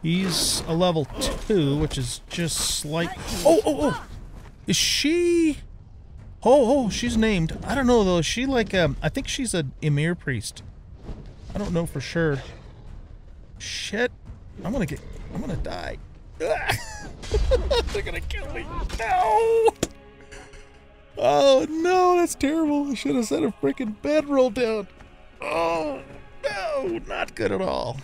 He's a level 2, which is just slight. Oh! Is she? Oh, she's named. I don't know though. Is she like I think she's a Emir priest. I don't know for sure. Shit! I'm gonna die. They're gonna kill me. No! Oh no, that's terrible. I should have set a freaking bedroll down. Oh no, not good at all.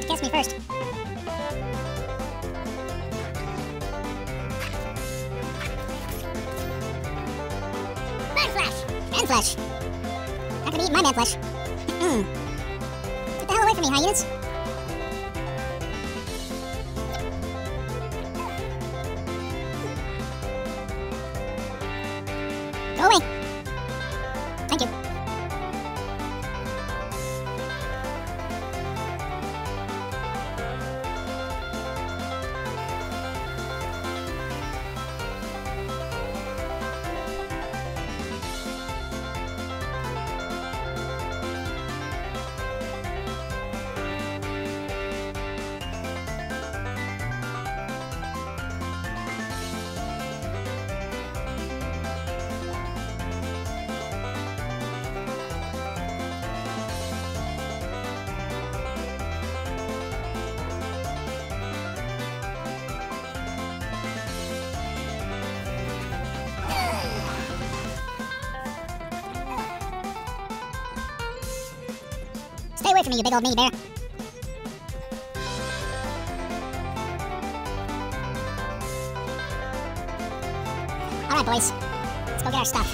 Kiss me first. Man flesh! Man flesh! Not gonna eat my man flesh. Get the hell away from me, hyenas! Go away! Thank you. Stay away from me, you big old mini bear. Alright, boys. Let's go get our stuff.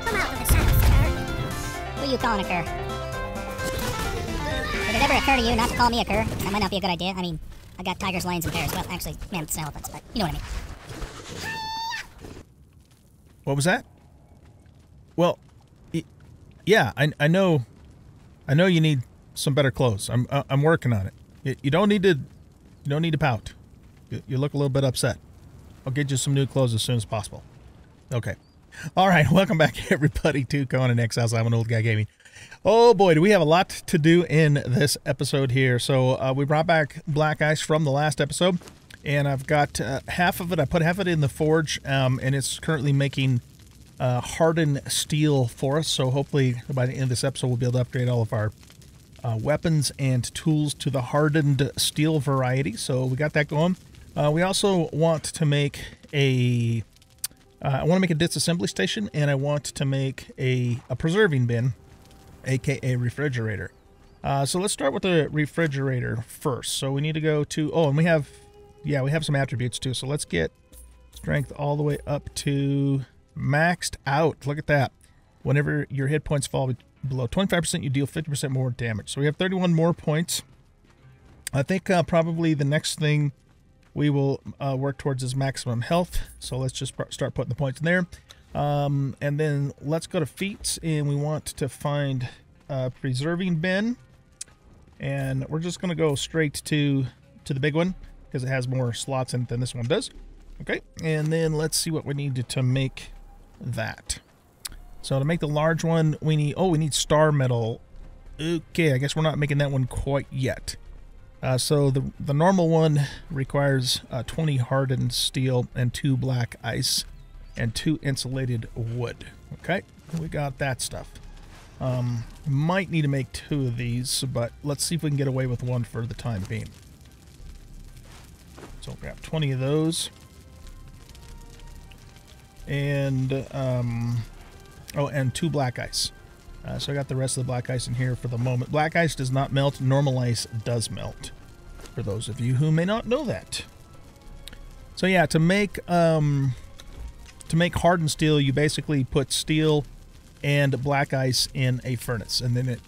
Come out of the shadows, cur. Who are you calling a cur? Did it ever occur to you not to call me a cur? That might not be a good idea. I mean, I got tigers, lions, and bears. Well, actually, mammoths and elephants, but you know what I mean. What was that? Well, yeah, I know you need some better clothes. I'm working on it. You don't need to pout. You look a little bit upset. I'll get you some new clothes as soon as possible. Okay. All right. Welcome back, everybody, to Conan Exiles. I'm an old guy gaming. Oh boy, do we have a lot to do in this episode here. So we brought back black ice from the last episode. And I've got half of it. I put half of it in the forge, and it's currently making hardened steel for us. So hopefully by the end of this episode, we'll be able to upgrade all of our weapons and tools to the hardened steel variety. So we got that going. We also want to make a disassembly station, and I want to make a preserving bin, aka refrigerator. So let's start with the refrigerator first. So we need to go to, and we have some attributes too. So let's get strength all the way up to maxed out. Look at that. Whenever your hit points fall below 25%, you deal 50% more damage. So we have 31 more points. I think probably the next thing we will work towards is maximum health. So let's just start putting the points in there. And then let's go to feats, and we want to find a preserving bin. And we're just going to go straight to the big one, because it has more slots in it than this one does. Okay, and then let's see what we need to make that. So to make the large one, we need star metal. Okay, I guess we're not making that one quite yet. So the normal one requires 20 hardened steel and 2 black ice and 2 insulated wood. Okay, we got that stuff. Might need to make 2 of these, but let's see if we can get away with 1 for the time being. So we'll grab 20 of those. And, and 2 black ice. So I got the rest of the black ice in here for the moment. Black ice does not melt. Normal ice does melt. For those of you who may not know that. So yeah, to make hardened steel, you basically put steel and black ice in a furnace, and then it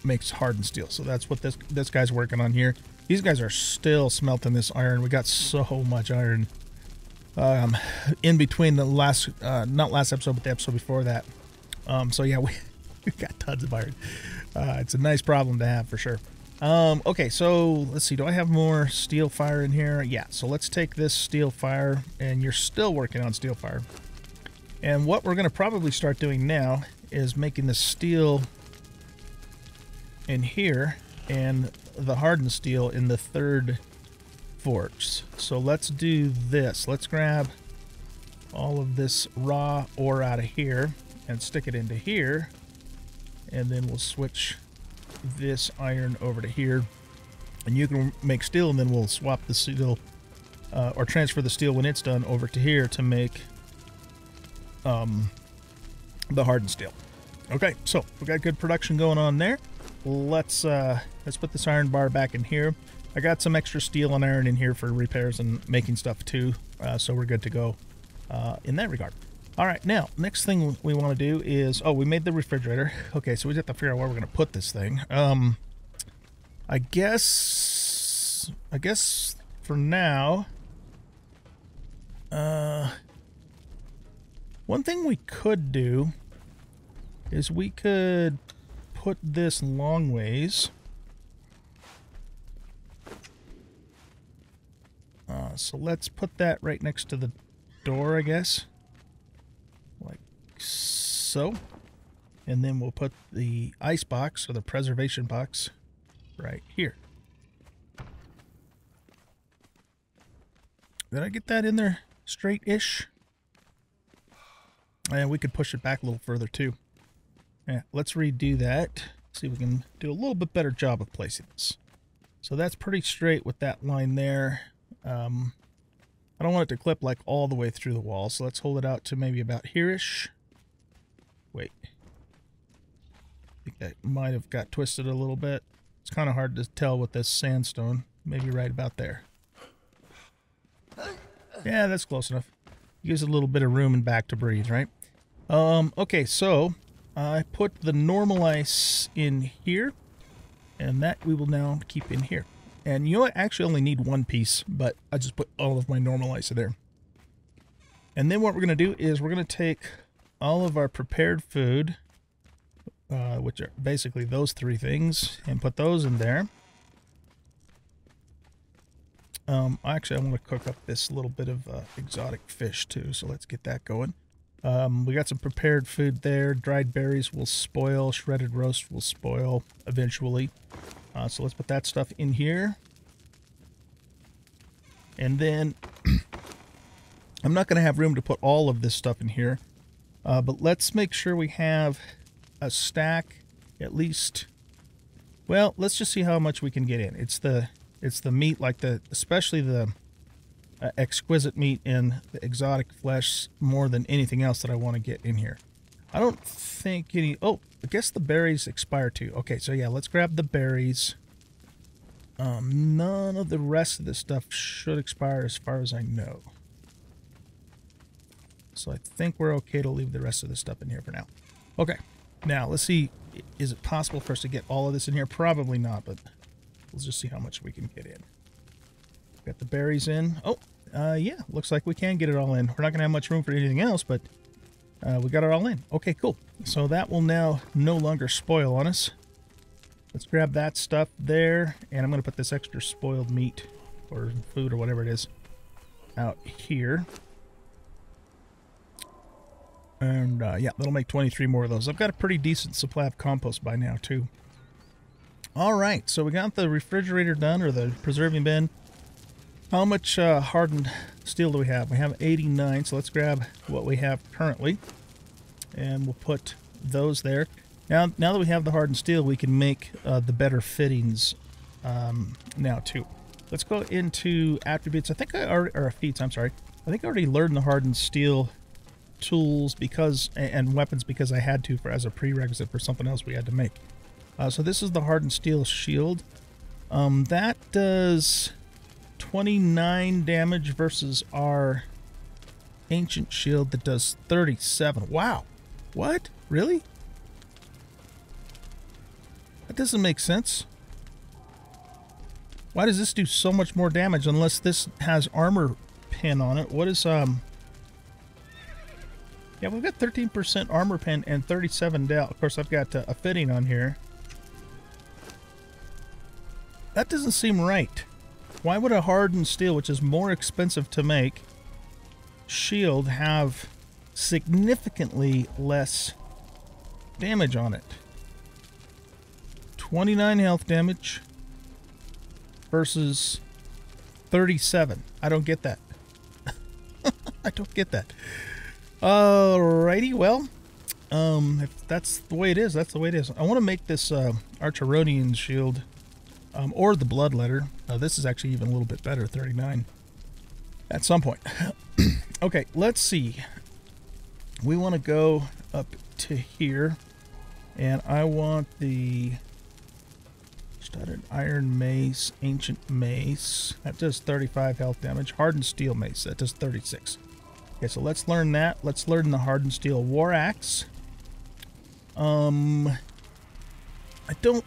makes hardened steel. So that's what this guy's working on here. These guys are still smelting this iron. We got so much iron in between the last, not last episode, but the episode before that. So yeah, we got tons of iron. It's a nice problem to have for sure. Okay, so let's see. Do I have more steel fire in here? Yeah, so let's take this steel fire, and you're still working on steel fire. And what we're going to probably start doing now is making the steel in here and the hardened steel in the third forge. So let's do this. Let's grab all of this raw ore out of here and stick it into here, and then we'll switch this iron over to here, and you can make steel, and then we'll swap the steel or transfer the steel when it's done over to here to make the hardened steel. Okay, so we got good production going on there. Let's put this iron bar back in here. I got some extra steel and iron in here for repairs and making stuff too, so we're good to go in that regard. All right, now next thing we want to do is, we made the refrigerator. Okay, so we have to figure out where we're going to put this thing. I guess for now, one thing we could do is we could put this long ways. So let's put that right next to the door, I guess. Like so. And then we'll put the ice box, or the preservation box, right here. Did I get that in there straight-ish? And we could push it back a little further too. Yeah, let's redo that. See if we can do a little bit better job of placing this. So that's pretty straight with that line there. I don't want it to clip like all the way through the wall, so let's hold it out to maybe about here-ish. Wait. I think that might have got twisted a little bit. It's kind of hard to tell with this sandstone. Maybe right about there. Yeah, that's close enough. Gives a little bit of room and back to breathe, right? Okay, so I put the normal ice in here, and that we will now keep in here. And you know what? I actually only need one piece, but I just put all of my normal ice in there. And then what we're going to do is we're going to take all of our prepared food, which are basically those three things, and put those in there. Actually, I want to cook up this little bit of exotic fish too, so let's get that going. We got some prepared food there. Dried berries will spoil. Shredded roast will spoil eventually. So let's put that stuff in here. And then I'm not going to have room to put all of this stuff in here. But let's make sure we have a stack at least. Well, let's just see how much we can get in. It's the meat, like especially the exquisite meat and the exotic flesh more than anything else that I want to get in here. I don't think any... Oh, I guess the berries expire too. Okay, so yeah, let's grab the berries. None of the rest of this stuff should expire as far as I know. So I think we're okay to leave the rest of this stuff in here for now. Okay, now let's see. Is it possible for us to get all of this in here? Probably not, but let's just see how much we can get in. Got the berries in. Oh, yeah, looks like we can get it all in. We're not going to have much room for anything else, but we got it all in. Okay, cool. So that will now no longer spoil on us. Let's grab that stuff there, and I'm going to put this extra spoiled meat or food or whatever it is out here. And yeah, that'll make 23 more of those. I've got a pretty decent supply of compost by now too. All right, so we got the refrigerator done, or the preserving bin. How much hardened steel do we have? We have 89, so let's grab what we have currently, and we'll put those there. Now that we have the hardened steel, we can make the better fittings now too. Let's go into attributes. I think I already, or feats, I'm sorry. I think I already learned the hardened steel tools and weapons because I had to as a prerequisite for something else we had to make. So this is the hardened steel shield. That does 29 damage versus our ancient shield that does 37. Wow. What? Really? That doesn't make sense. Why does this do so much more damage unless this has armor pen on it. What is, yeah, we've got 13% armor pen and 37 dal. Of course, I've got a fitting on here. That doesn't seem right. Why would a hardened steel, which is more expensive to make, shield have significantly less damage on it? 29 health damage versus 37. I don't get that. I don't get that. Alrighty, well, if that's the way it is, that's the way it is. I want to make this Archeronian shield, or the blood letter. This is actually even a little bit better, 39 at some point. Okay, let's see. We want to go up to here, and I want the studded iron mace, ancient mace. That does 35 health damage. Hardened steel mace, that does 36. Okay, so let's learn that. Let's learn the hardened steel war axe. I don't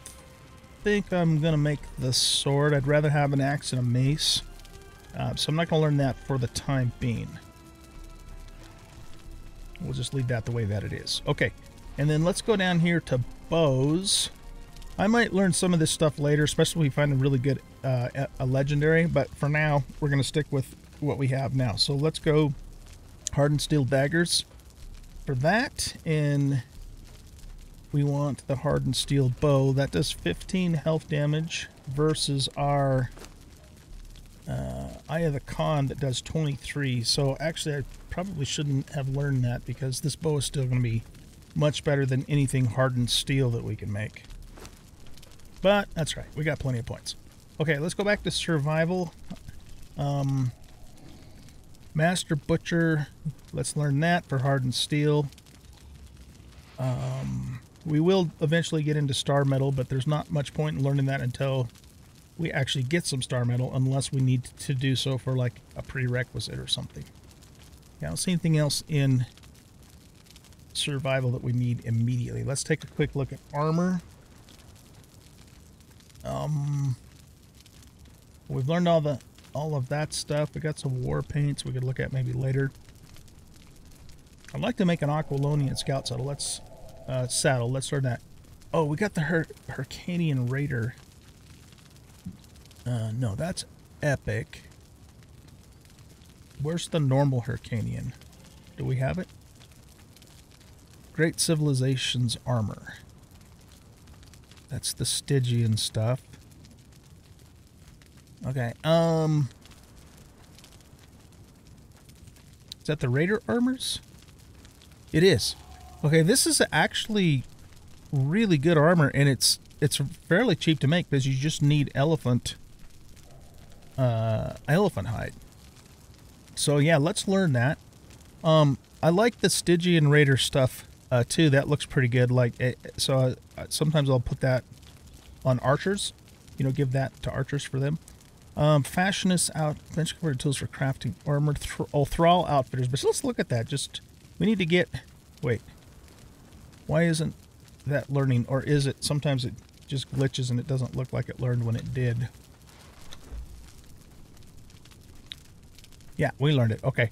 think I'm gonna make the sword. I'd rather have an axe and a mace. So I'm not gonna learn that for the time being. We'll just leave that the way that it is. Okay, and then let's go down here to bows. I might learn some of this stuff later, especially if we find a really good a legendary, but for now we're gonna stick with what we have now. So let's go hardened steel daggers for that, and we want the hardened steel bow. That does 15 health damage versus our Eye of the Khan that does 23. So actually I probably shouldn't have learned that, because this bow is still going to be much better than anything hardened steel that we can make. But that's right, we got plenty of points. Okay, let's go back to survival. Master Butcher, let's learn that for hardened steel. We will eventually get into star metal, but there's not much point in learning that until we actually get some star metal, unless we need to do so for like a prerequisite or something. Yeah, I don't see anything else in survival that we need immediately. Let's take a quick look at armor. We've learned all of that stuff. We got some war paints we could look at maybe later. I'd like to make an Aquilonian scout saddle. Let's learn that. Oh, we got the Hyrcanian Raider. No, that's epic. Where's the normal Hyrcanian? Do we have it? Great Civilization's armor. That's the Stygian stuff. Okay, is that the Raider armors? It is. Okay, this is actually really good armor, and it's fairly cheap to make because you just need elephant hide. So yeah, let's learn that. I like the Stygian Raider stuff too. That looks pretty good. Like, sometimes I'll put that on archers. You know, give that to archers for them. Fashionist bench converted tools for crafting armor. Thrall outfitters. But let's look at that. We need to get. Wait. Why isn't that learning? Or is it? Sometimes it just glitches and it doesn't look like it learned when it did. Yeah, we learned it. Okay.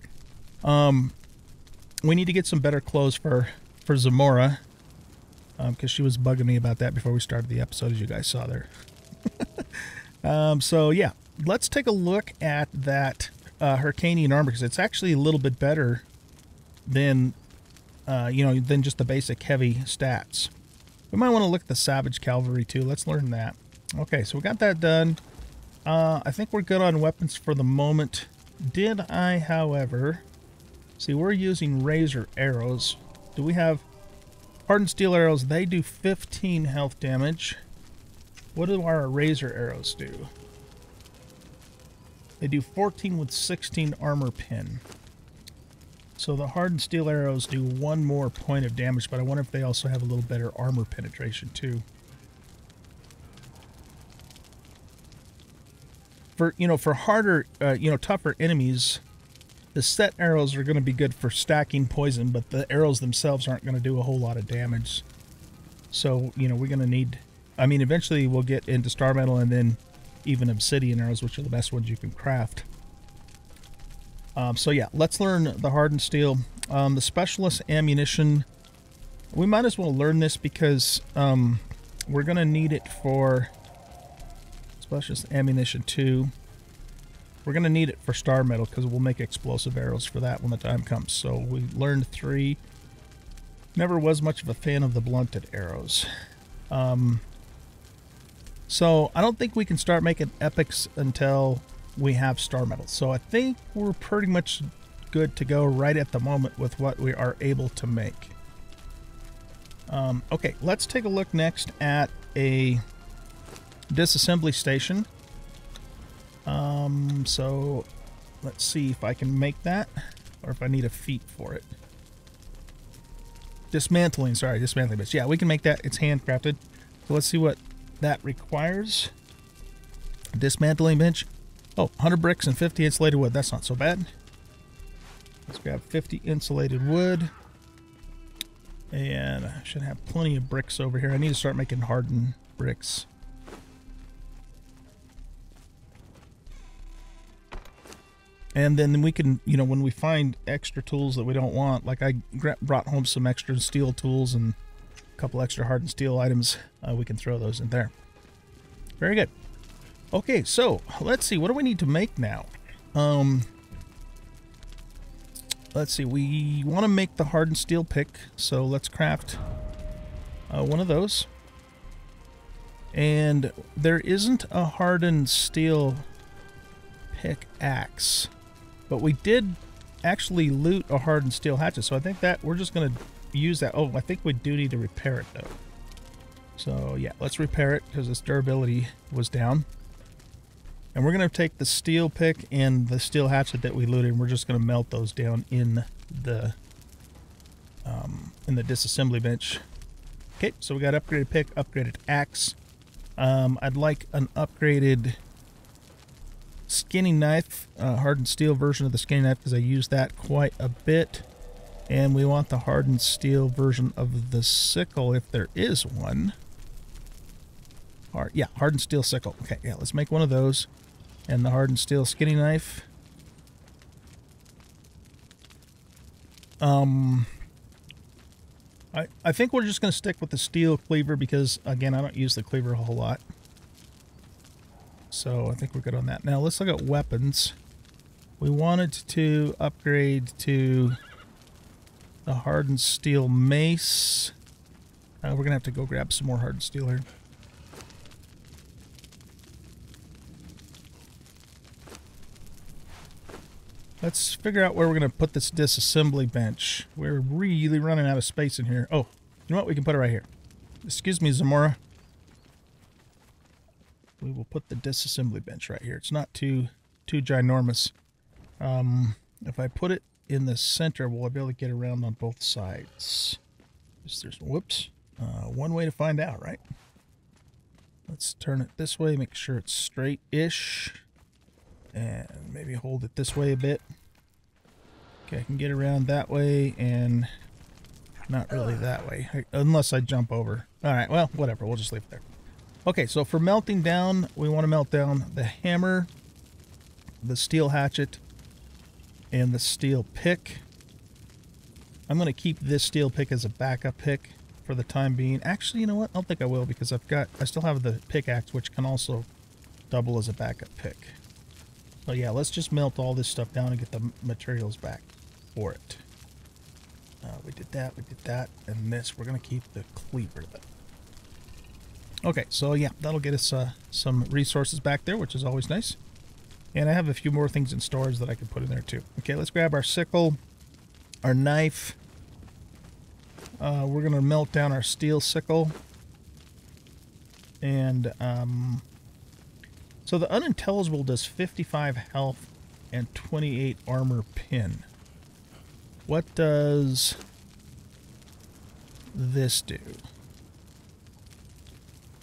We need to get some better clothes for Zamora. Because she was bugging me about that before we started the episode, as you guys saw there. So yeah, let's take a look at that Hyrcanian armor, because it's actually a little bit better than than just the basic heavy stats. We might want to look at the Savage Cavalry too. Let's learn that. Okay, so we got that done. I think we're good on weapons for the moment. Did I, however, see, we're using razor arrows. Do we have hardened steel arrows? They do 15 health damage. What do our razor arrows do? They do 14 with 16 armor pin. So the hardened steel arrows do 1 more point of damage, but I wonder if they also have a little better armor penetration too. For harder, tougher enemies, the set arrows are going to be good for stacking poison, but the arrows themselves aren't going to do a whole lot of damage. So, we're going to need, eventually we'll get into star metal and then even obsidian arrows, which are the best ones you can craft. So yeah, let's learn the hardened steel. The specialist ammunition, we might as well learn this because we're going to need it for specialist ammunition 2. We're going to need it for star metal because we'll make explosive arrows for that when the time comes. So we learned 3. Never was much of a fan of the blunted arrows. So I don't think we can start making epics until we have star metal. So I think we're pretty much good to go right at the moment with what we are able to make. Okay, let's take a look next at a disassembly station. So let's see if I can make that or if I need a feat for it. Dismantling bits. Yeah, we can make that. It's handcrafted. So let's see what that requires. Dismantling bench. Oh, 100 bricks and 50 insulated wood. That's not so bad. Let's grab 50 insulated wood. And I should have plenty of bricks over here. I need to start making hardened bricks. And then we can, you know, when we find extra tools that we don't want, like I brought home some extra steel tools and a couple extra hardened steel items, we can throw those in there. Very good. Okay, so let's see. What do we need to make now? Let's see. We want to make the hardened steel pick, so let's craft one of those. And there isn't a hardened steel pickaxe, but we did actually loot a hardened steel hatchet, so I think that we're just going to use that. Oh, I think we do need to repair it though. So yeah, let's repair it because its durability was down. And we're going to take the steel pick and the steel hatchet that we looted, and we're just going to melt those down in the disassembly bench. Okay, so we got upgraded pick, upgraded axe. I'd like an upgraded skinning knife, hardened steel version of the skinning knife because I use that quite a bit. And we want the hardened steel version of the sickle if there is one. Yeah, hardened steel sickle. Okay, yeah, let's make one of those. And the hardened steel skinning knife. I think we're just going to stick with the steel cleaver because, again, I don't use the cleaver a whole lot. So I think we're good on that. Now let's look at weapons. We wanted to upgrade to the hardened steel mace. We're going to have to go grab some more hardened steel here. Let's figure out where we're going to put this disassembly bench. We're really running out of space in here. Oh, you know what? We can put it right here. Excuse me, Zamora. We will put the disassembly bench right here. It's not too ginormous. If I put it in the center, will I be able to get around on both sides? Whoops. One way to find out, right? Let's turn it this way, make sure it's straight-ish. And maybe hold it this way a bit. Okay, I can get around that way and not really that way, unless I jump over. All right, well, whatever. We'll just leave it there. Okay, so for melting down, we want to melt down the hammer, the steel hatchet, and the steel pick. I'm going to keep this steel pick as a backup pick for the time being. Actually, you know what? I don't think I will because I still have the pickaxe, which can also double as a backup pick. So yeah, let's just melt all this stuff down and get the materials back for it. We did that, and this, we're going to keep the cleaver though. Okay, so yeah, that'll get us some resources back there, which is always nice. And I have a few more things in storage that I can put in there too. Okay, let's grab our sickle, our knife. We're going to melt down our steel sickle. And so the unintelligible does 55 health and 28 armor pin. What does this do?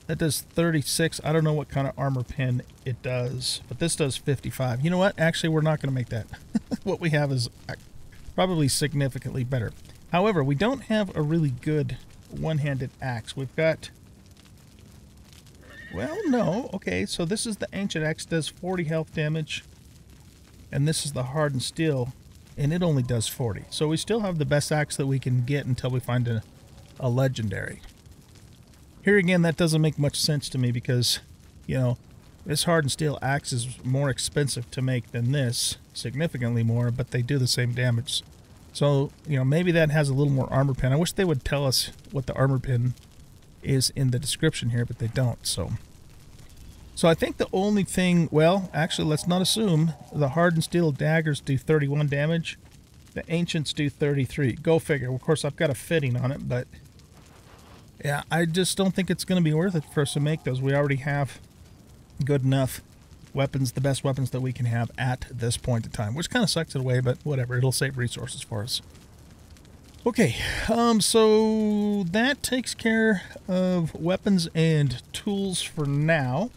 That does 36. I don't know what kind of armor pin it does, but this does 55. You know what? Actually, we're not going to make that. What we have is probably significantly better. However, we don't have a really good one-handed axe. We've got... Well, no. Okay, so this is the ancient axe. Does 40 health damage. and this is the hardened steel, and it only does 40. So we still have the best axe that we can get until we find a legendary. Here again, that doesn't make much sense to me because, you know, this hardened steel axe is more expensive to make than this, significantly more, but they do the same damage. So, you know, maybe that has a little more armor pen. I wish they would tell us what the armor pen is in the description here, but they don't. So I think the only thing, well, actually, let's not assume. The hardened steel daggers do 31 damage. The ancients do 33. Go figure. Of course, I've got a fitting on it, but yeah, I just don't think it's going to be worth it for us to make those. We already have good enough weapons, the best weapons that we can have at this point in time, which kind of sucks in a way, but whatever. It'll save resources for us. Okay, so that takes care of weapons and tools for now.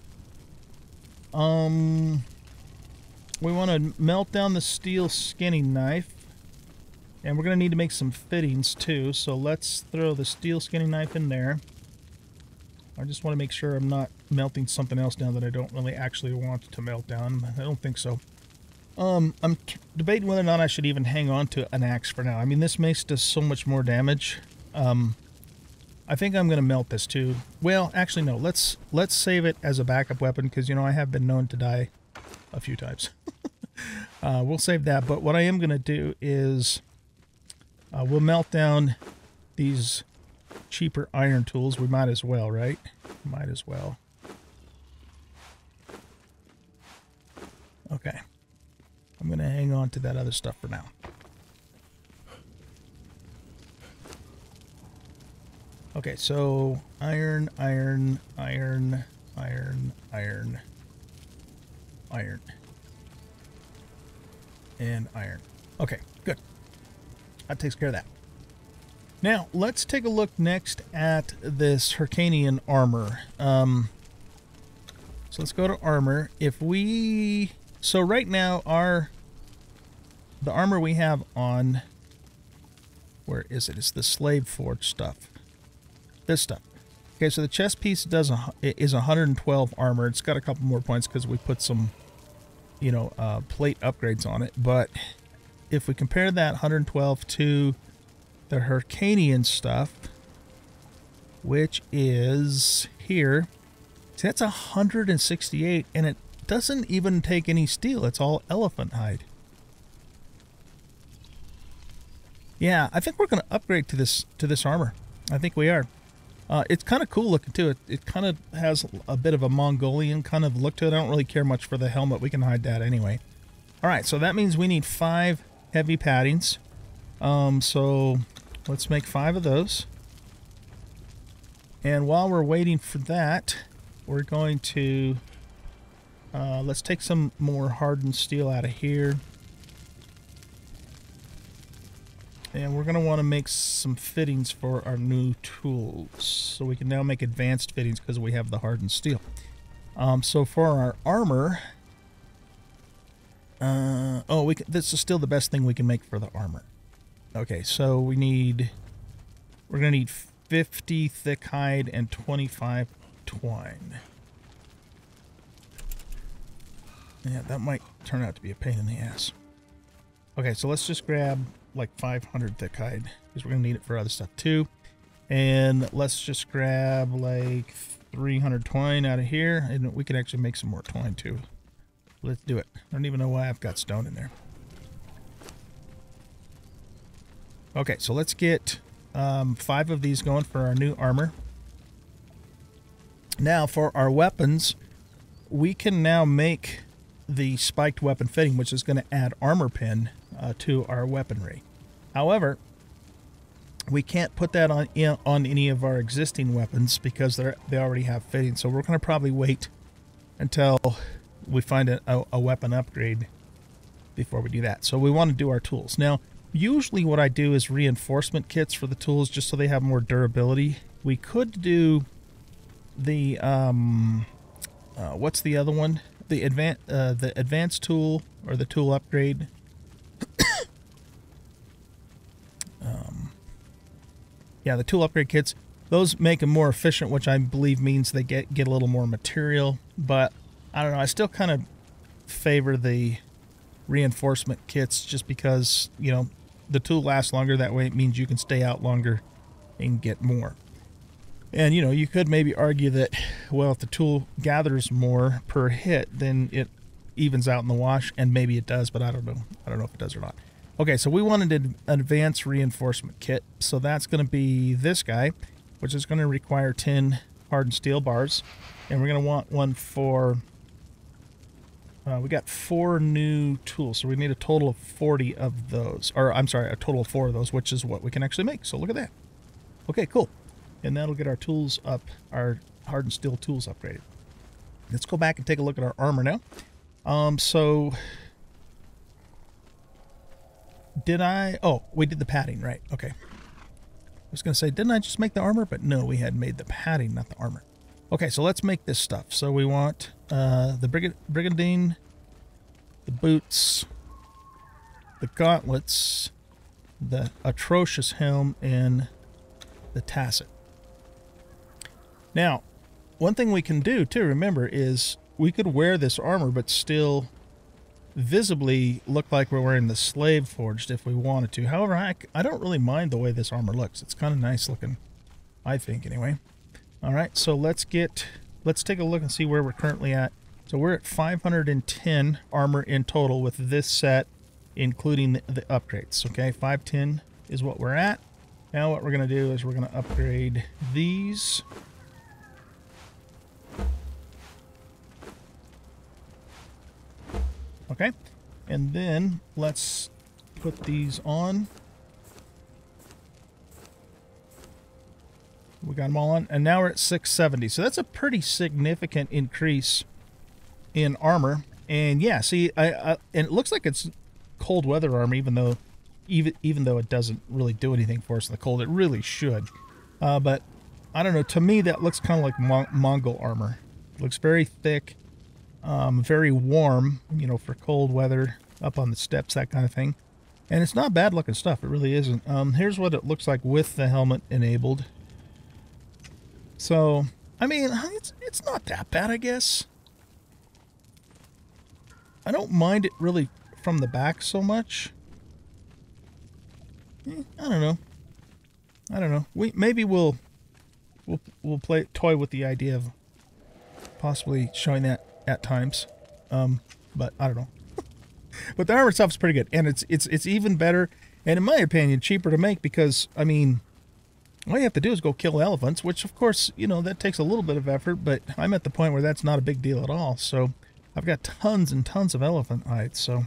We want to melt down the steel skinning knife, and we're going to need to make some fittings too, so let's throw the steel skinning knife in there. I just want to make sure I'm not melting something else down that I don't really actually want to melt down. I don't think so. I'm debating whether or not I should even hang on to an axe for now. I mean, this mace does so much more damage. I think I'm going to melt this too. Well, actually, no. Let's save it as a backup weapon because, you know, I have been known to die a few times. We'll save that. But what I am going to do is we'll melt down these cheaper iron tools. We might as well, right? Might as well. Okay. I'm going to hang on to that other stuff for now. Okay, so iron, iron, iron, iron, iron, iron, and iron. Okay, good. That takes care of that. Now, let's take a look next at this Hyrcanian armor. So let's go to armor. So right now, the armor we have on, where is it? It's the slave forge stuff. This stuff. Okay, so the chest piece is 112 armor. It's got a couple more points because we put some, you know, plate upgrades on it. But if we compare that 112 to the Hyrcanian stuff, which is here, see, that's 168, and it doesn't even take any steel. It's all elephant hide. Yeah, I think we're going to upgrade to this armor. I think we are. It's kind of cool looking too. It kind of has a bit of a Mongolian kind of look to it. I don't really care much for the helmet. We can hide that anyway. All right, so that means we need 5 heavy paddings. So let's make 5 of those. And while we're waiting for that, we're going to let's take some more hardened steel out of here. And we're going to want to make some fittings for our new tools. So we can now make advanced fittings because we have the hardened steel. So for our armor, this is still the best thing we can make for the armor. Okay, so we're going to need 50 thick hide and 25 twine. Yeah, that might turn out to be a pain in the ass. Okay, so let's just grab like 500 thick hide because we're going to need it for other stuff too. And let's just grab like 300 twine out of here, and we can actually make some more twine too. Let's do it. I don't even know why I've got stone in there. Okay, so let's get 5 of these going for our new armor. Now for our weapons, we can now make the spiked weapon fitting, which is going to add armor pin to our weaponry. However, we can't put that on any of our existing weapons because they already have fitting. So we're going to probably wait until we find a weapon upgrade before we do that. So we want to do our tools. Now, usually what I do is reinforcement kits for the tools just so they have more durability. We could do the what's the other one? The advanced tool or the tool upgrade. Yeah, the tool upgrade kits. Those make them more efficient, which I believe means they get a little more material. But I don't know. I still kind of favor the reinforcement kits just because, you know, the tool lasts longer. That way it means you can stay out longer and get more. And, you know, you could maybe argue that, well, if the tool gathers more per hit, then it evens out in the wash, and maybe it does, but I don't know. I don't know if it does or not. Okay, so we wanted an advanced reinforcement kit, so that's going to be this guy, which is going to require 10 hardened steel bars, and we're going to want one for... we got 4 new tools, so we need a total of 40 of those. Or, I'm sorry, a total of 4 of those, which is what we can actually make. So look at that. Okay, cool. And that'll get our tools up, our hardened steel tools upgraded. Let's go back and take a look at our armor now. So... Did I... Oh, we did the padding, right. Okay. I was going to say, didn't I just make the armor? But no, we had made the padding, not the armor. Okay, so let's make this stuff. So we want the brigandine, the boots, the gauntlets, the atrocious helm, and the tasset. Now, one thing we can do, too, remember, is we could wear this armor but still visibly look like we're wearing the slave forged if we wanted to. However, I don't really mind the way this armor looks. It's kind of nice looking, I think, anyway. All right, so let's take a look and see where we're currently at. So we're at 510 armor in total with this set, including the upgrades. Okay, 510 is what we're at. Now what we're going to do is we're going to upgrade these. Okay, and then let's put these on. We got them all on, and now we're at 670. So that's a pretty significant increase in armor. And yeah, see, and it looks like it's cold weather armor, even though it doesn't really do anything for us in the cold. It really should. But I don't know. To me, that looks kind of like Mongol armor. It looks very thick, very warm, you know, for cold weather, up on the steppes, that kind of thing. And it's not bad looking stuff. It really isn't. Here's what it looks like with the helmet enabled. So, I mean, it's not that bad, I guess. I don't mind it really from the back so much. I don't know. I don't know. Maybe we'll toy with the idea of possibly showing that at times. But I don't know. But the armor itself is pretty good, and it's even better, and in my opinion, cheaper to make because, I mean, all you have to do is go kill elephants, which, of course, you know, that takes a little bit of effort, but I'm at the point where that's not a big deal at all. So I've got tons and tons of elephant hides, so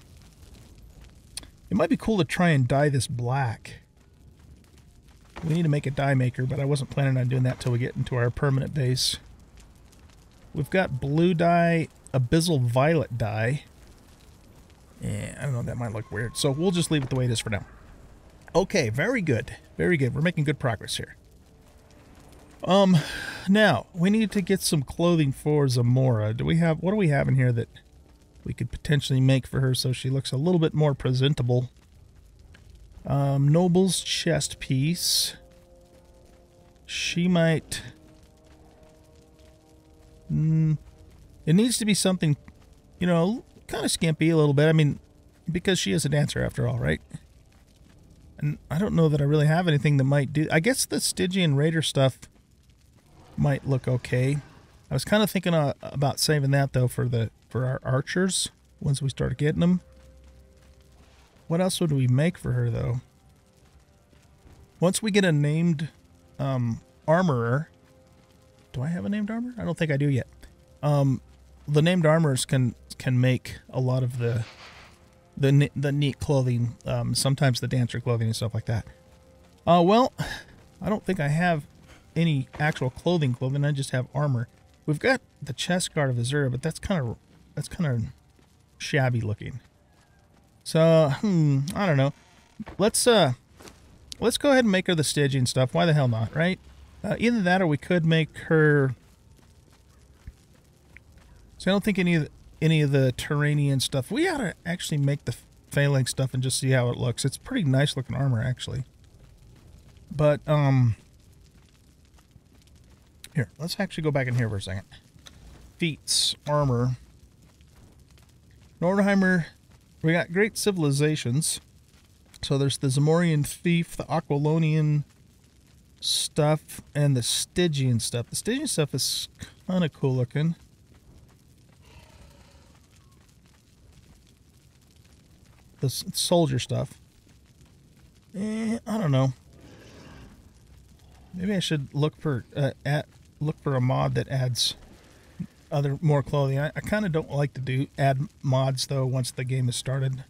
it might be cool to try and dye this black. We need to make a dye maker, but I wasn't planning on doing that till we get into our permanent base. We've got blue dye, abyssal violet dye. Yeah, I don't know, that might look weird. So we'll just leave it the way it is for now. Okay, very good. Very good. We're making good progress here. Now, we need to get some clothing for Zamora. What do we have in here that we could potentially make for her so she looks a little bit more presentable? Noble's chest piece. She might... it needs to be something, you know, kind of skimpy a little bit. I mean, because she is a dancer after all, right? And I don't know that I really have anything that might do... I guess the Stygian Raider stuff might look okay. I was kind of thinking about saving that, though, for our archers once we start getting them. What else would we make for her, though? Once we get a named armorer... Do I have a named armorer? I don't think I do yet. The named armorers can make a lot of the neat clothing, sometimes the dancer clothing and stuff like that. Well, I don't think I have any actual clothing. I just have armor. We've got the chest guard of Azura, but that's kind of shabby looking. So, I don't know. Let's go ahead and make her the Stygian stuff. Why the hell not, right? Either that, or we could make her... So I don't think any of the Turanian stuff. We ought to actually make the phalanx stuff and just see how it looks. It's pretty nice looking armor, actually. But, here, let's actually go back in here for a second. Feats, armor. Nordheimer We got great civilizations. So there's the Zamorian thief, the Aquilonian stuff, and the Stygian stuff. The Stygian stuff is kind of cool looking. The soldier stuff. I don't know. Maybe I should look for a mod that adds more clothing. I kind of don't like to add mods though once the game is started.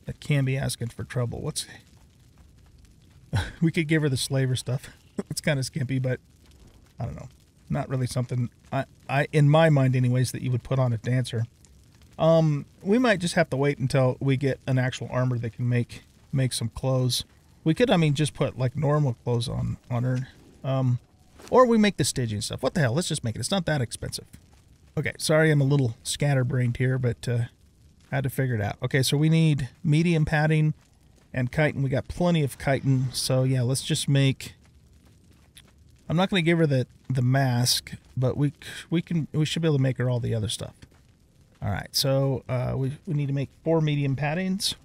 That can be asking for trouble. We could give her the slaver stuff. It's kind of skimpy, but I don't know. Not really something I in my mind anyways that you would put on a dancer. We might just have to wait until we get an actual armor that can make some clothes. We could, I mean, just put like normal clothes on her. Or we make the Stygian stuff. What the hell? Let's just make it. It's not that expensive. Okay, sorry I'm a little scatterbrained here, but had to figure it out. Okay, so we need medium padding and chitin. We got plenty of chitin, so yeah, let's just make... I'm not going to give her the mask, but we should be able to make her all the other stuff. All right, so we need to make 4 medium paddings.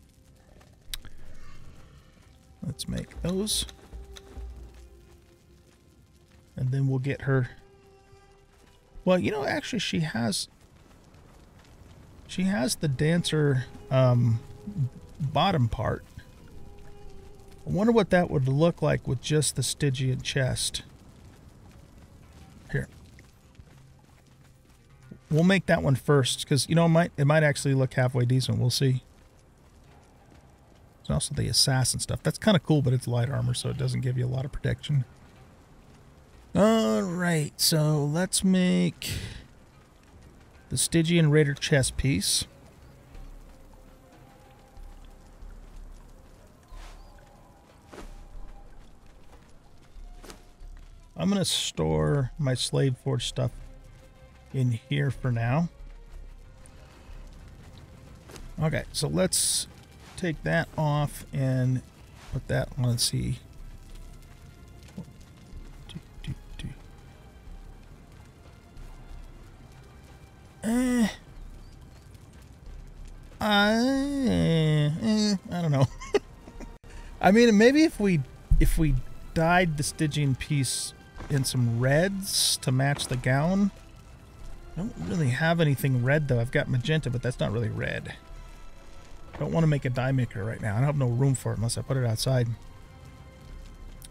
Let's make those. And then we'll get her... Well, you know, actually she has the dancer bottom part. I wonder what that would look like with just the Stygian chest. Here. We'll make that one first, because, you know, it might actually look halfway decent. We'll see. There's also the assassin stuff. That's kind of cool, but it's light armor, so it doesn't give you a lot of protection. Alright, so let's make the Stygian Raider chest piece. I'm going to store my slave forge stuff in here for now. Okay, so let's take that off and put that on. Let's see. I don't know. I mean, maybe if we dyed the Stygian piece in some reds to match the gown. I don't really have anything red though. I've got magenta, but that's not really red. I don't want to make a dye maker right now. I don't have no room for it unless I put it outside.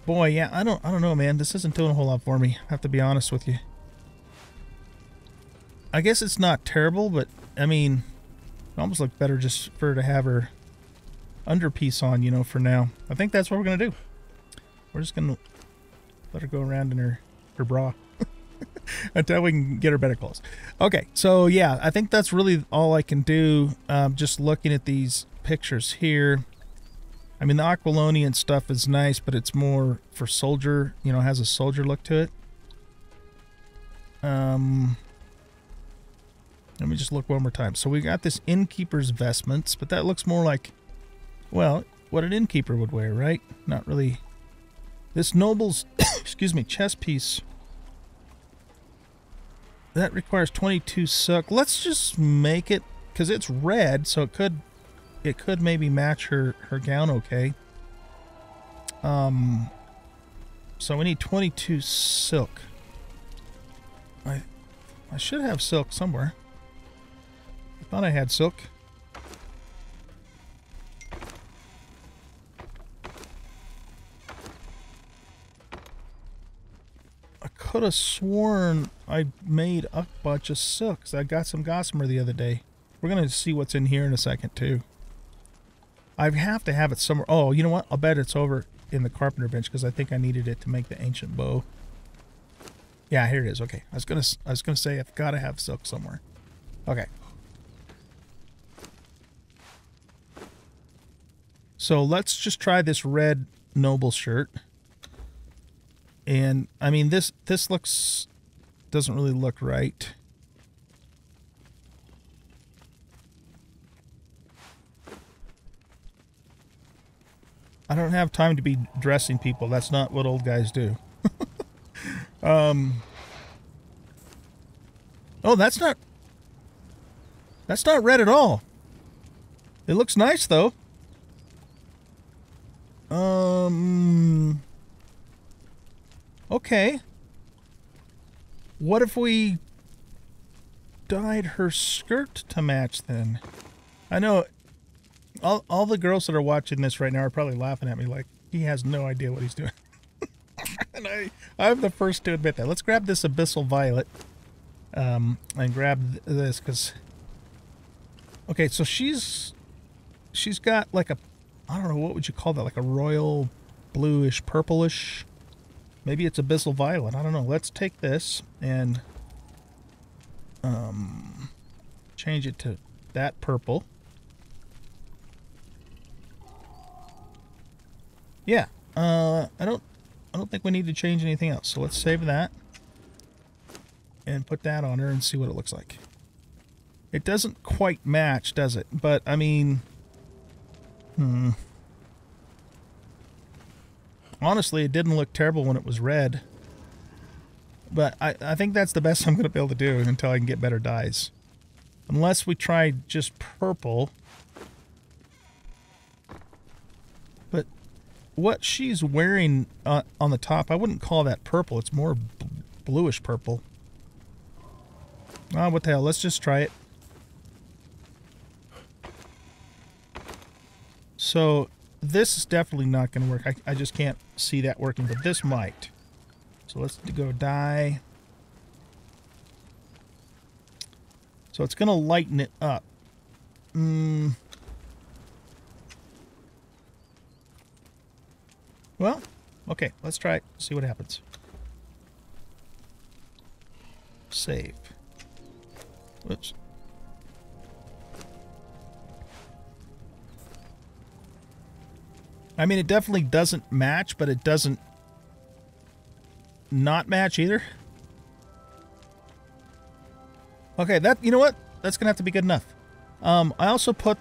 Boy, yeah, I don't know, man. This isn't doing a whole lot for me. I have to be honest with you. I guess it's not terrible, but I mean, it almost looked better just for her to have her underpiece on, you know, for now. I think that's what we're gonna do. We're just gonna let her go around in her bra until we can get her better clothes. Okay, so yeah, I think that's really all I can do. Just looking at these pictures here. I mean, the Aquilonian stuff is nice, but it's more for soldier, you know, has a soldier look to it. Let me just look one more time. So we got this innkeeper's vestments, but that looks more like, well, what an innkeeper would wear, right? Not really. This noble's, excuse me, chest piece. That requires 22 silk. Let's just make it, because it's red, so it could maybe match her gown okay. So we need 22 silk. I should have silk somewhere. I thought I had silk. I could have sworn I made a bunch of silk, because I got some gossamer the other day. We're going to see what's in here in a second, too. I have to have it somewhere. Oh, you know what? I'll bet it's over in the carpenter bench, because I think I needed it to make the ancient bow. Yeah, here it is. Okay. I was gonna say I've got to have silk somewhere. Okay. So let's just try this red noble shirt. And I mean, this doesn't really look right. I don't have time to be dressing people. That's not what old guys do. Oh, that's not red at all. It looks nice, though. Okay. What if we dyed her skirt to match then? I know all the girls that are watching this right now are probably laughing at me like he has no idea what he's doing. And I'm the first to admit that. Let's grab this abyssal violet and grab this because okay, so she's got like a, I don't know, what would you call that, like a royal bluish purplish, maybe it's abyssal violet, I don't know. Let's take this and change it to that purple. Yeah, I don't think we need to change anything else. So let's save that and put that on her and see what it looks like. It doesn't quite match, does it? But I mean, honestly, it didn't look terrible when it was red. But I think that's the best I'm going to be able to do until I can get better dyes. Unless we try just purple. But what she's wearing on the top, I wouldn't call that purple. It's more bluish purple. Oh, what the hell? Let's just try it. So this is definitely not going to work. I just can't see that working, but this might. So let's go dye. So it's going to lighten it up. Well, okay, let's try it. See what happens. Save. Whoops. I mean, it definitely doesn't match, but it doesn't not match either. Okay, that, you know what? That's gonna have to be good enough. I also put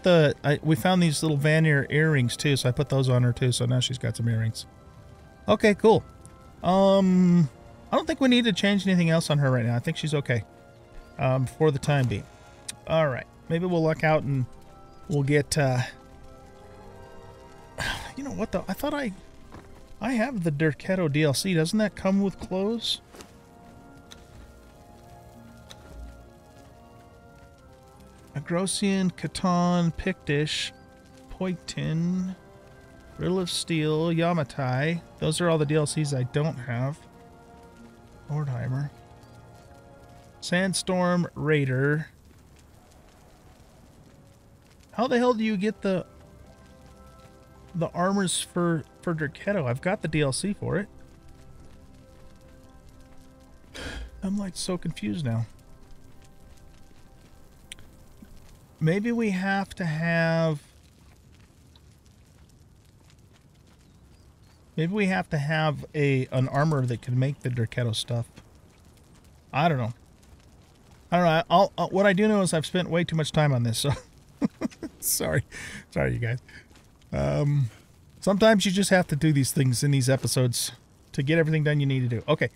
we found these little Vanir earrings too, so I put those on her too, so now she's got some earrings. Okay, cool. I don't think we need to change anything else on her right now. I think she's okay. For the time being. Alright, maybe we'll luck out and we'll get, you know what though? I thought I have the Derketo DLC. Doesn't that come with clothes? Agrosian, Catan, Pictish, Poitin, Riddle of Steel, Yamatai. Those are all the DLCs I don't have. Nordheimer. Sandstorm, Raider. How the hell do you get the armors for Derketo? I've got the DLC for it. I'm like so confused now. Maybe we have to have... Maybe we have to have an armor that can make the Derketo stuff. I don't know. I don't know. What I do know is I've spent way too much time on this, so... Sorry, you guys. Sometimes you just have to do these things in these episodes to get everything done you need to do. Okay,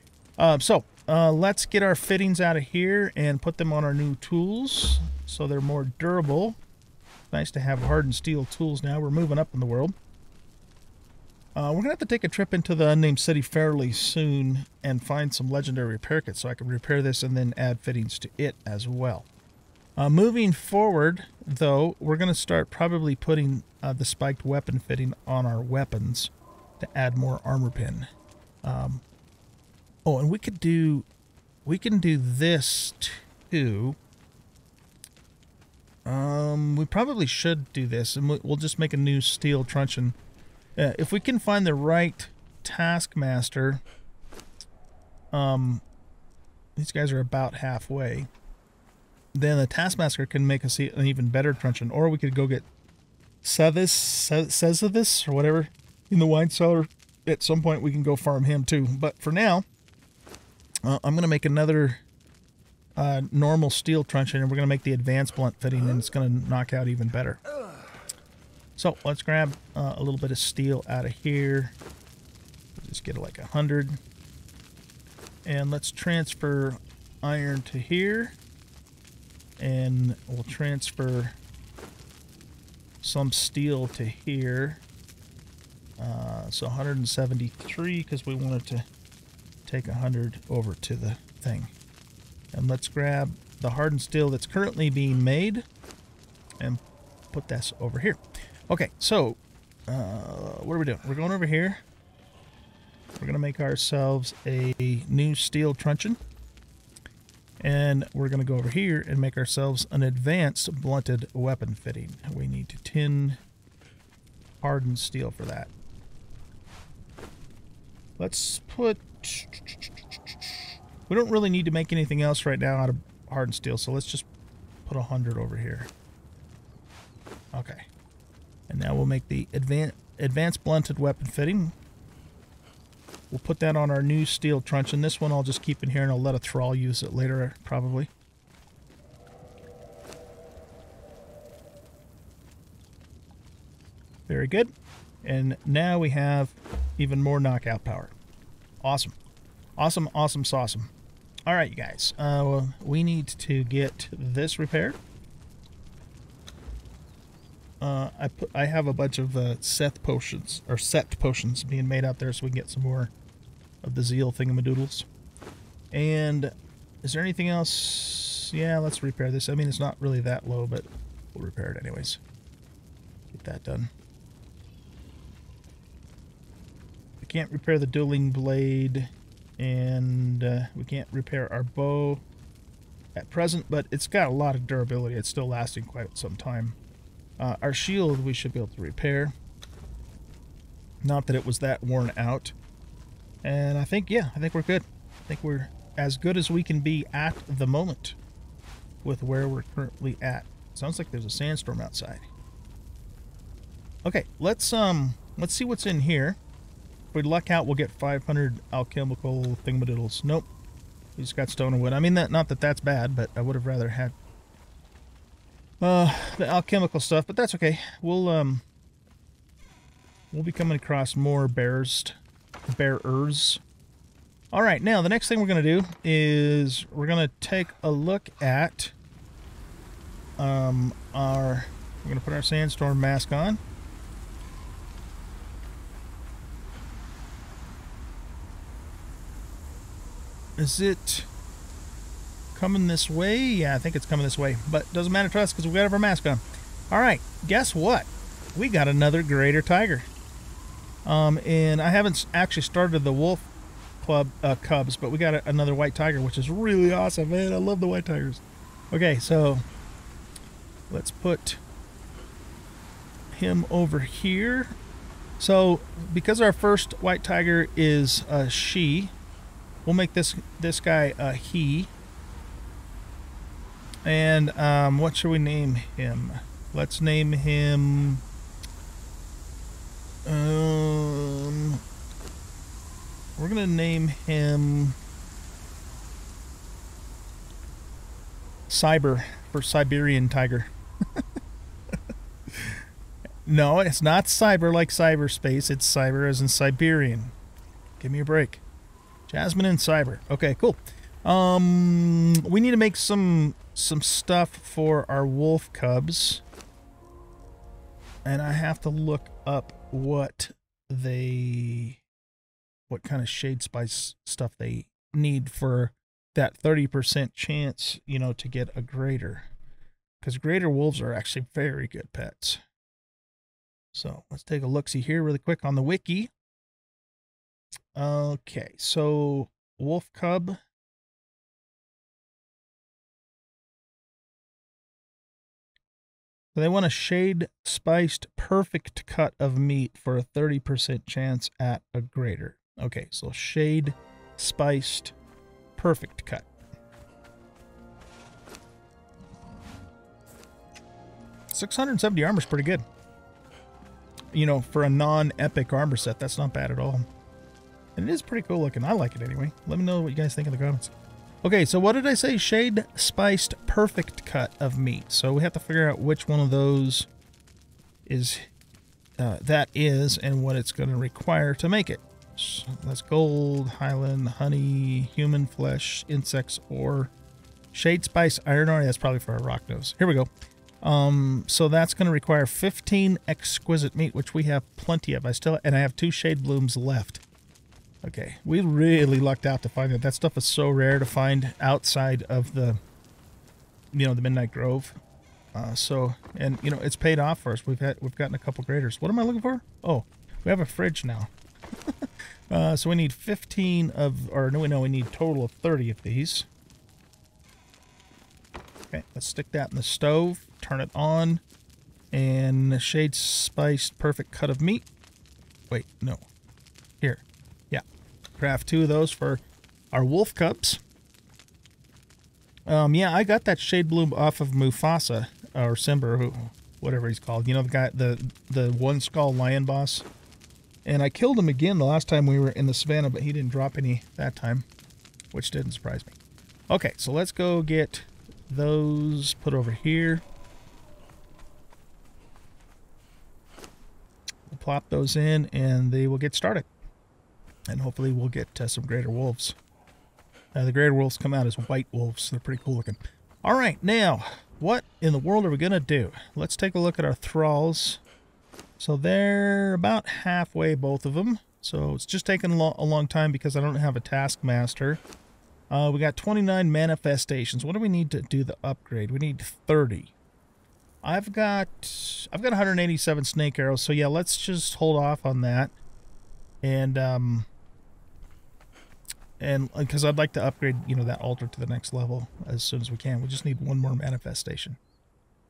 so let's get our fittings out of here and put them on our new tools so they're more durable. Nice to have hardened steel tools now. We're moving up in the world. We're going to have to take a trip into the unnamed city fairly soon and find some legendary repair kits so I can repair this and then add fittings to it as well. Moving forward, though, we're going to start probably putting the spiked weapon fitting on our weapons to add more armor pin. Oh, and we can do this too. We probably should do this, and we'll just make a new steel truncheon. If we can find the right taskmaster, these guys are about halfway. Then the taskmaster can make us an even better truncheon, or we could go get Sezithis or whatever in the wine cellar. At some point, we can go farm him too. But for now, I'm going to make another normal steel truncheon, and we're going to make the advanced blunt fitting, and it's going to knock out even better. So let's grab a little bit of steel out of here. Just get it like 100. And let's transfer iron to here. And we'll transfer some steel to here. So 173 because we wanted to take 100 over to the thing. And let's grab the hardened steel that's currently being made and put this over here. Okay, so what are we doing? We're going over here. We're going to make ourselves a new steel truncheon. And we're going to go over here and make ourselves an advanced blunted weapon fitting. We need to tin hardened steel for that. Let's put... We don't really need to make anything else right now out of hardened steel, so let's just put 100 over here. Okay. And now we'll make the advanced blunted weapon fitting. We'll put that on our new steel truncheon. This one I'll just keep in here and I'll let a thrall use it later, probably. Very good. And now we have even more knockout power. Awesome. Awesome, awesome, awesome. All right, you guys. We need to get this repaired. I have a bunch of set potions being made out there so we can get some more of the zeal thingamadoodles. And is there anything else? Yeah, let's repair this. I mean, it's not really that low, but we'll repair it anyways. Get that done. We can't repair the dueling blade, and we can't repair our bow at present, but it's got a lot of durability. It's still lasting quite some time. Our shield we should be able to repair. Not that it was that worn out. And I think we're good. I think we're as good as we can be at the moment with where we're currently at. Sounds like there's a sandstorm outside. Okay, let's see what's in here. If we luck out, we'll get 500 alchemical thingamadoodles. Nope. We just got stone and wood. I mean, not that that's bad, but I would have rather had the alchemical stuff, but that's okay. We'll be coming across more bearers. All right, now the next thing we're going to do is we're going to take a look at we're going to put our sandstorm mask on. Is it coming this way? Yeah, I think it's coming this way, but doesn't matter to us because we got our mask on. All right, guess what? We got another greater tiger. And I haven't actually started the wolf club cubs, but we got another white tiger, which is really awesome, man. I love the white tigers. Okay, so let's put him over here. So because our first white tiger is a she, we'll make this guy a he. And what should we name him? Let's name him we're gonna name him Cyber for Siberian tiger. No, it's not cyber like cyberspace. It's cyber as in Siberian. Give me a break. Jasmine and Cyber. Okay, cool. We need to make some stuff for our wolf cubs. And I have to look up what kind of shade spice stuff they need for that 30% chance, you know, to get a greater. Because greater wolves are actually very good pets. So let's take a look-see here really quick on the wiki. Okay, so wolf cub. So they want a shade spiced perfect cut of meat for a 30% chance at a greater. Okay, so shade spiced perfect cut. 670 armor is pretty good. You know, for a non-epic armor set, that's not bad at all. And it is pretty cool looking. I like it anyway. Let me know what you guys think in the comments. Okay, so what did I say? Shade spiced perfect cut of meat. So we have to figure out which one of those is that is and what it's going to require to make it. So that's gold, highland, honey, human flesh, insects, or shade spice iron ore. That's probably for our rock nose. Here we go. So that's going to require 15 exquisite meat, which we have plenty of. And I have 2 shade blooms left. Okay, we really lucked out to find that. That stuff is so rare to find outside of the, the Midnight Grove. And it's paid off for us. We've gotten a couple graders. What am I looking for? Oh, we have a fridge now. So we need 15 of, or no, we need a total of 30 of these. Okay, let's stick that in the stove, turn it on, and shade spiced perfect cut of meat. Wait, no. Here. Yeah. Craft 2 of those for our wolf cubs. Yeah, I got that shade bloom off of Mufasa, or Simba, whatever he's called. The guy, the one skull lion boss. And I killed him again the last time we were in the savannah, but he didn't drop any that time, which didn't surprise me. Okay, so let's go get those put over here. We'll plop those in, and they will get started. And hopefully we'll get some greater wolves. The greater wolves come out as white wolves. They're pretty cool looking. All right, now, what in the world are we going to do? Let's take a look at our thralls. So they're about halfway, both of them. So it's just taking a long time because I don't have a taskmaster. We got 29 manifestations. What do we need to do the upgrade? We need 30. I've got 187 snake arrows. So yeah, let's just hold off on that. And because I'd like to upgrade, that altar to the next level as soon as we can. We just need one more manifestation.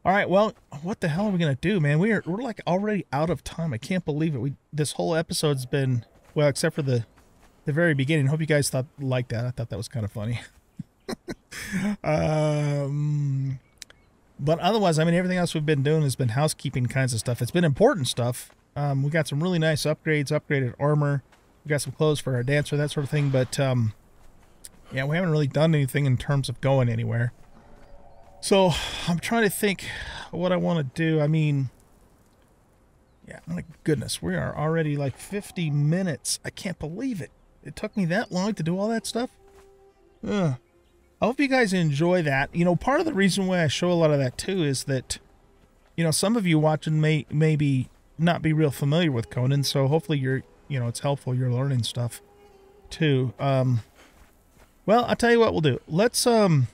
All right, well, what the hell are we gonna do, man? We're like already out of time. I can't believe it. This whole episode's been, well, except for the very beginning. Hope you guys liked that. I thought that was kind of funny. But otherwise, I mean, everything else we've been doing has been housekeeping kinds of stuff. It's been important stuff. We got some really nice upgrades, upgraded armor. We got some clothes for our dancer, that sort of thing. But yeah, we haven't really done anything in terms of going anywhere. So I'm trying to think what I want to do. I mean, yeah, my goodness, we are already like 50 minutes. I can't believe it. It took me that long to do all that stuff. I hope you guys enjoy that. Part of the reason why I show a lot of that too is that, some of you watching may maybe not be real familiar with Conan. So hopefully you're, it's helpful. You're learning stuff too. Well, I'll tell you what we'll do. Let's go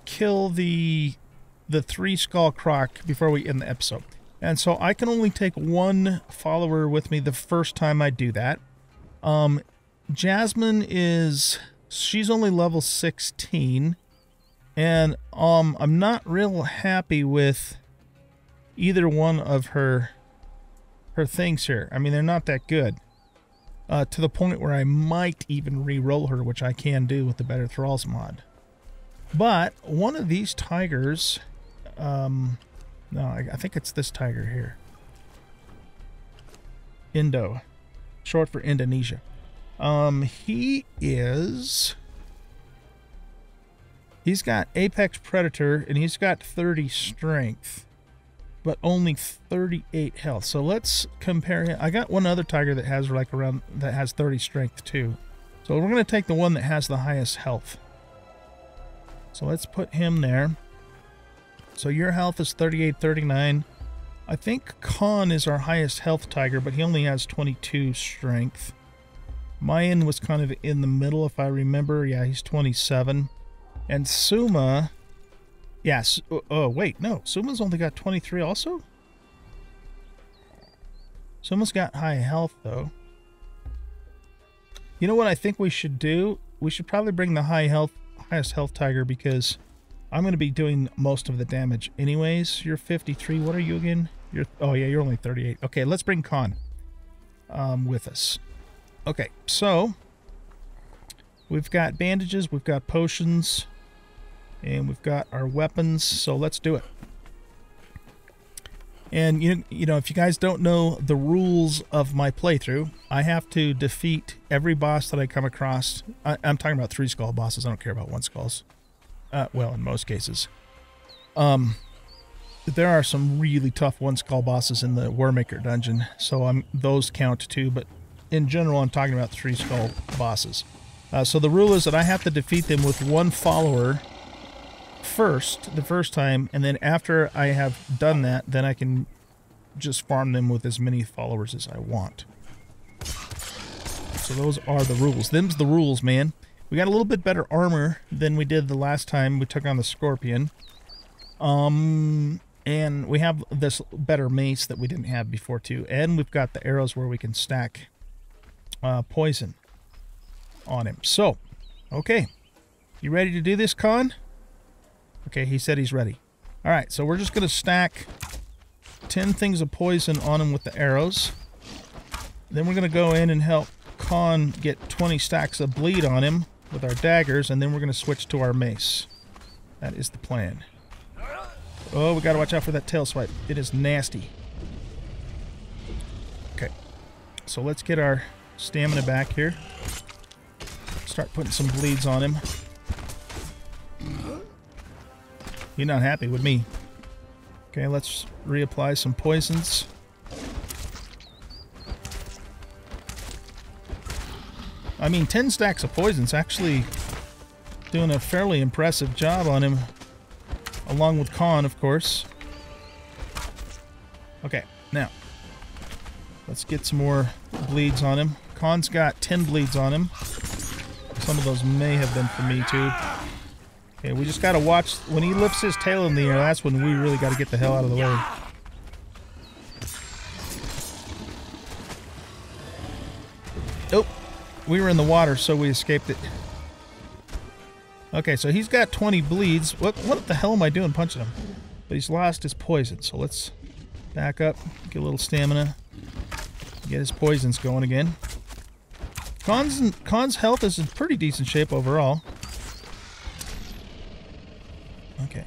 kill the 3 skull croc before we end the episode. And so I can only take 1 follower with me the first time I do that. Jasmine she's only level 16, and I'm not real happy with either one of her things here. I mean, they're not that good. To the point where I might even re-roll her, which I can do with the Better Thralls mod. But one of these tigers, no, I think it's this tiger here. Indo, short for Indonesia. He's got Apex Predator, and he's got 30 strength, but only 38 health. So let's compare him. I got one other tiger that has that has 30 strength too. So we're going to take the one that has the highest health. So let's put him there. So your health is 38, 39. I think Khan is our highest health tiger, but he only has 22 strength. Mayan was kind of in the middle, if I remember. Yeah, he's 27. And Suma, yes. Oh, wait, no. Suma's only got 23 also? Suma's got high health, though. You know what I think we should do? We should probably bring the highest health tiger, because I'm going to be doing most of the damage anyways. You're 53. What are you again? Oh, yeah, you're only 38. Okay, let's bring Khan with us. Okay, so we've got bandages, we've got potions, and we've got our weapons, so let's do it. And you know, if you guys don't know the rules of my playthrough, I have to defeat every boss that I come across. I'm talking about 3 skull bosses. I don't care about 1 skulls. Well, in most cases. There are some really tough 1 skull bosses in the Warmaker dungeon, so those count too, but in general, I'm talking about 3 skull bosses. So the rule is that I have to defeat them with 1 follower first, the first time, and then after I have done that, then I can just farm them with as many followers as I want. So those are the rules. Them's the rules, man. We got a little bit better armor than we did the last time we took on the Scorpion. And we have this better mace that we didn't have before, too. And we've got the arrows where we can stack poison on him. So, okay. You ready to do this, Con? Okay, he said he's ready. Alright, so we're just going to stack 10 things of poison on him with the arrows. Then we're going to go in and help Con get 20 stacks of bleed on him with our daggers, and then we're going to switch to our mace. That is the plan. Oh, we got to watch out for that tail swipe. It is nasty. Okay, so let's get our stamina back here. Start putting some bleeds on him. You're not happy with me. Okay, let's reapply some poisons. I mean, 10 stacks of poisons, actually doing a fairly impressive job on him, along with Con, of course. Okay, now, let's get some more bleeds on him. Con's got 10 bleeds on him. Some of those may have been for me, too. Okay, we just gotta watch. When he lifts his tail in the air, that's when we really gotta get the hell out of the way. Nope. We were in the water, so we escaped it. Okay, so he's got 20 bleeds. What the hell am I doing punching him? But he's lost his poison, so let's back up, get a little stamina, get his poisons going again. Con's health is in pretty decent shape overall. Okay.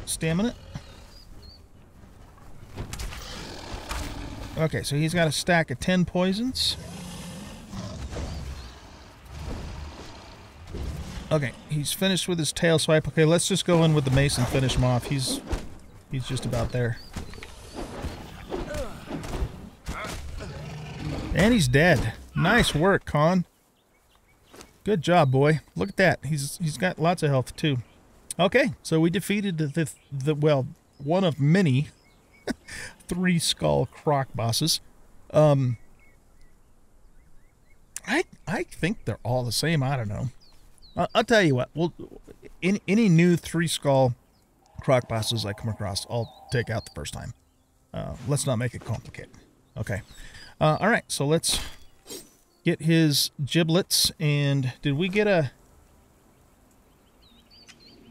Stamina. Okay, so he's got a stack of 10 poisons. Okay, he's finished with his tail swipe. Okay, let's just go in with the mace and finish him off. He's just about there. And he's dead. Nice work, Con. Good job, boy. Look at that. He's got lots of health too. Okay, so we defeated the well, one of many 3 skull croc bosses. I think they're all the same. I don't know. I'll tell you what. Well, any new 3 skull croc bosses I come across, I'll take out the first time. Let's not make it complicated. Okay. All right. So let's get his giblets. And did we get a?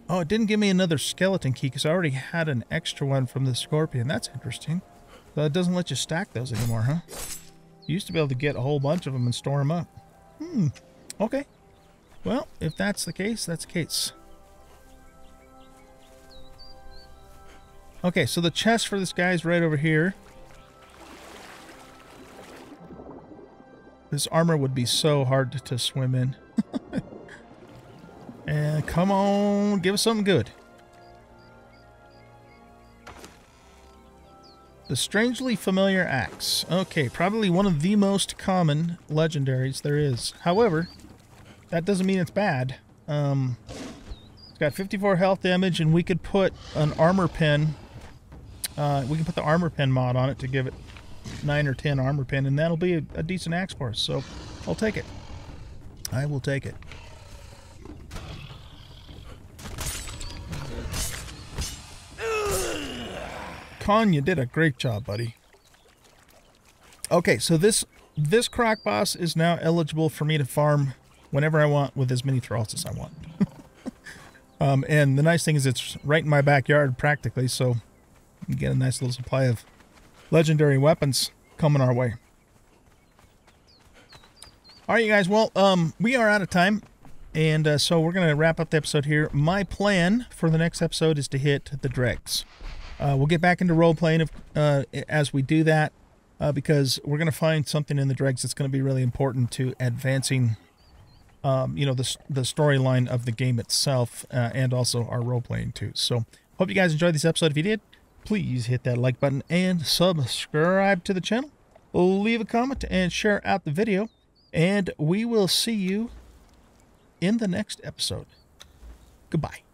Oh, it didn't give me another skeleton key because I already had an extra one from the Scorpion. That's interesting. So it doesn't let you stack those anymore, huh? You used to be able to get a whole bunch of them and store them up. Okay. Well, if that's the case, that's the case. Okay, so the chest for this guy is right over here. This armor would be so hard to swim in. And come on, give us something good. The strangely familiar axe. Okay, probably one of the most common legendaries there is. However, that doesn't mean it's bad. It's got 54 health damage, and we could put an armor pen. We can put the armor pen mod on it to give it 9 or 10 armor pen, and that'll be a decent axe for us. So I'll take it. I will take it. Con, you did a great job, buddy. Okay, so this croc boss is now eligible for me to farm whenever I want with as many thralls as I want. And the nice thing is it's right in my backyard practically, so you get a nice little supply of legendary weapons coming our way. All right, you guys. Well, we are out of time, and so we're going to wrap up the episode here. My plan for the next episode is to hit the dregs. We'll get back into role-playing as we do that, because we're going to find something in the dregs that's going to be really important to advancing, you know, the storyline of the game itself, and also our role-playing too. So, hope you guys enjoyed this episode. If you did, please hit that like button and subscribe to the channel. Leave a comment and share out the video, and we will see you in the next episode. Goodbye.